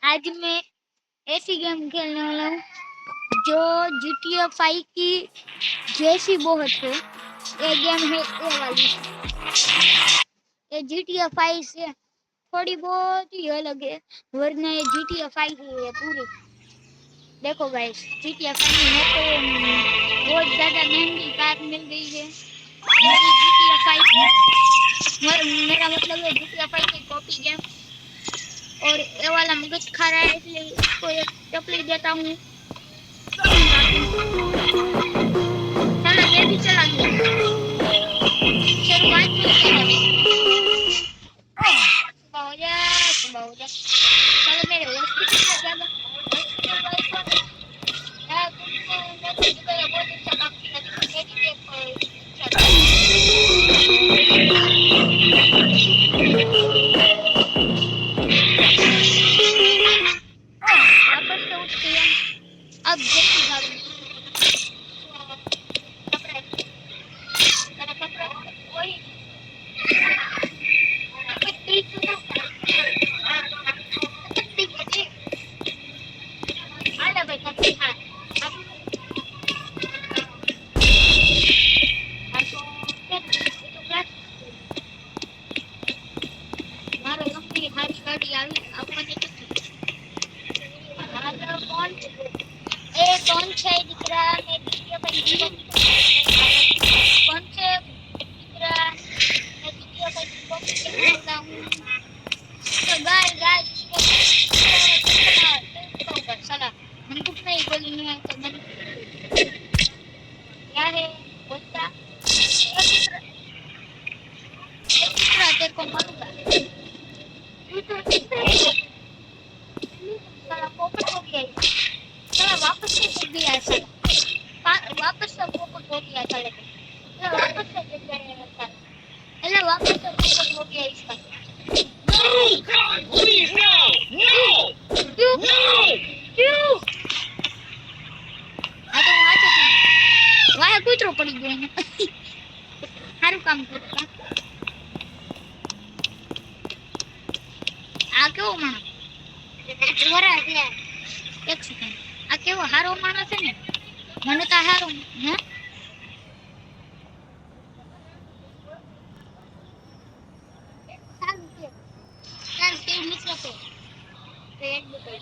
आज मैं ऐसी गेम खेलने वाला हूँ जो GTA 5 की जैसी बहुत है। ये गेम है ये वाली। ये GTA 5 से थोड़ी बहुत ही अलग है, वरना ये GTA 5 ही है पूरी। देखो गाइस, GTA 5 में मेरे को बहुत ज्यादा महंगी कार मिल गई है। मेरी GTA 5 मेरा मतलब है GTA 5 की कॉपी गेम, और ये वाला मगज खा रहा है इसलिए इसको एक चपली देता हूँ। चलो ये भी चला गया। शुरुआत में सुबह हो जा। चलो मेरे हॉस्पिटल में जाना। हॉस्पिटल का आइकॉन है, तुमको मैं तो गया बहुत अच्छा काम किया, मेरी भी वापस से उठ गया। अब जल्दी भागो। वही कौन છે દીકરા મે દીકરા ભાઈ कौन છે દીકરા મે દીકરા ભાई को बोलता हूँ तो गाइस साला मैंने कुछ नहीं बोली है तो मैंने क्या है बोलता दूसरा तेरे को मारूंगा साला पोपट हो गया साला वापस से गिर गया साला वापस से पोपट हो गया साले वापस से गिर गया साला अरे वापस से पोपट हो गया इसका No! God, please, no! No! No! क्यों? आ तो वहाँ से वहाँ कूतरो पड़ी गई ना हारू काम करता आ क्यों मानो तुम्हारा है एक सेकंड आ क्यों हारो मानो से ने मने तो हारो हैं साल के मित्र पे पेट पे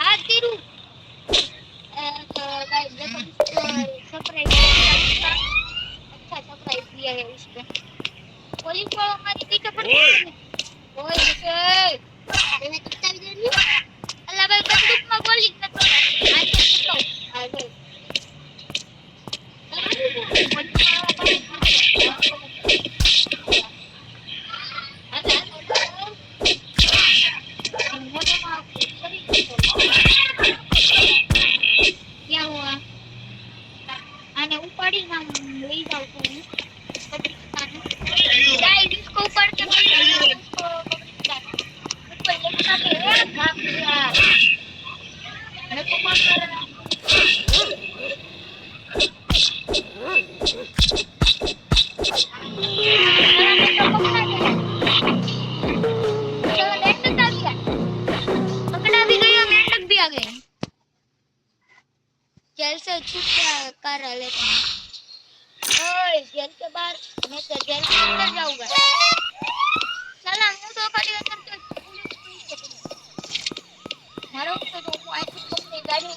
आ तेरू तो गाइस देखो सरप्राइज अच्छा सरप्राइज दिया है उसको पुलिस वाला हमारी पीछे पड़ गया ओए मैंने कितना भी दे दिया अल्लाह भाई बंदूक में गोली कर दो आगे चलो आगे क्या हुआ आने ऊपर ही ना ले जाओ तुम गाइस इसको ऊपर के इसको लेके भाग गया मेरे को मार रहा जेल से छूट कर लेते हैं ओए जेल के बाहर मैं तो जेल के अंदर जाऊंगा चला मैं तो खाली अंदर के मारो तो आई कुछ अपनी गाड़ी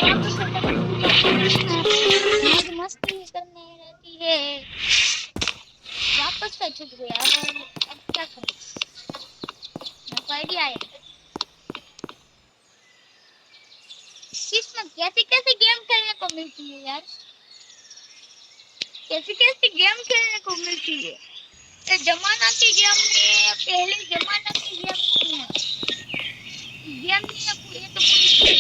वापस से मौज मस्ती करने रहती है। वापस से छूट गया, अब क्या करें? मेरे को आइडिया है इसमें कैसी कैसी गेम खेलने को मिलती है यार, कैसी कैसी गेम खेलने को मिलती है। ये जमाना की गेम नहीं है, पहले जमाना की गेम नहीं है, गेम नहीं है ये तो पूरी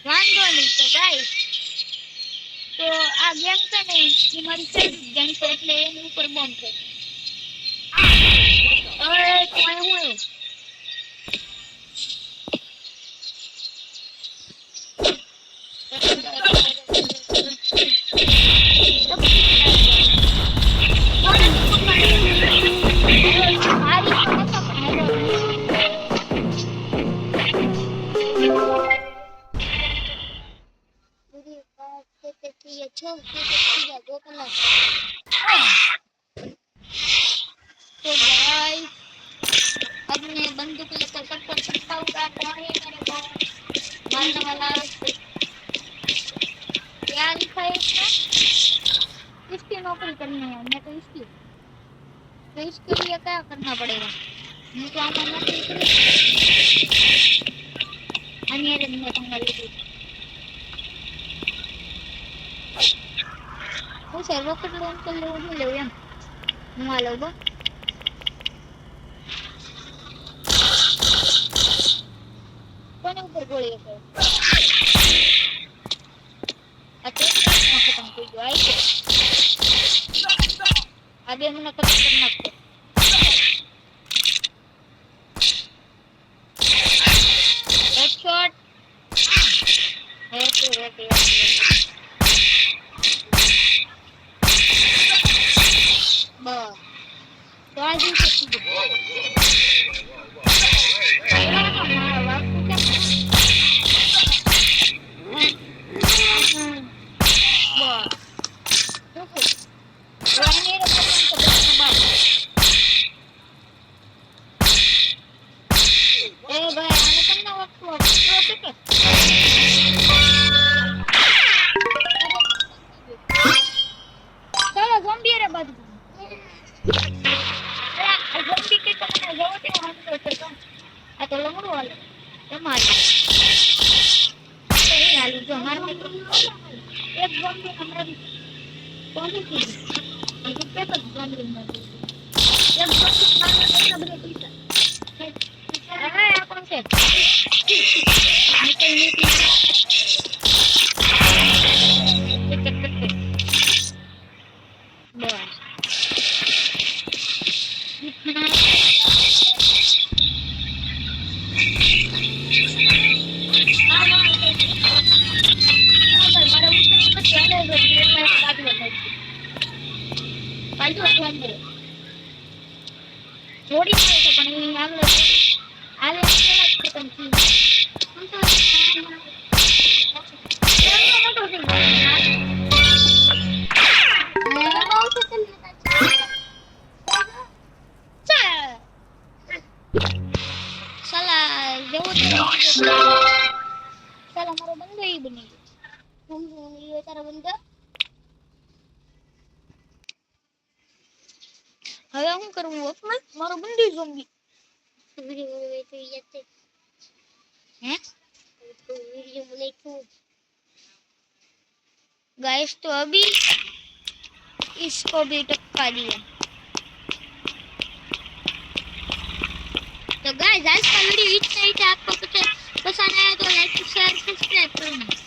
वांधो नहीं तो गाइस, तो આ ગેમ છે ને એ મારી ફેવરિટ ગેમ છે એટલે એની ઉપર બોમ્બ છે। અરે કોઈ હું तो गाइस अब मैं बंदूक लेकर टक्कर सकता हूँ, कौन है मेरे को मारने वाला? क्या लिखा है इसमें? किसकी नौकरी करनी है? मैं तो इसकी, तो इसके लिए क्या करना पड़ेगा? मैं तो आमा नौकरी करूँ अन्य दिन में पंगा वो सर्वर पर लोन कर लो नहीं लो यार मुआ लो बो कोने ऊपर गोली है अच्छा खत्म कर दो आई आगे हमने खत्म करना है हेडशॉट हेड बस तो आज ही सकती गाइस तो अभी इसको भी टपका दिया। तो गाइस आज का वीडियो इतना ही था, आपको पसंद आया तो लाइक शेयर सब्सक्राइब करना।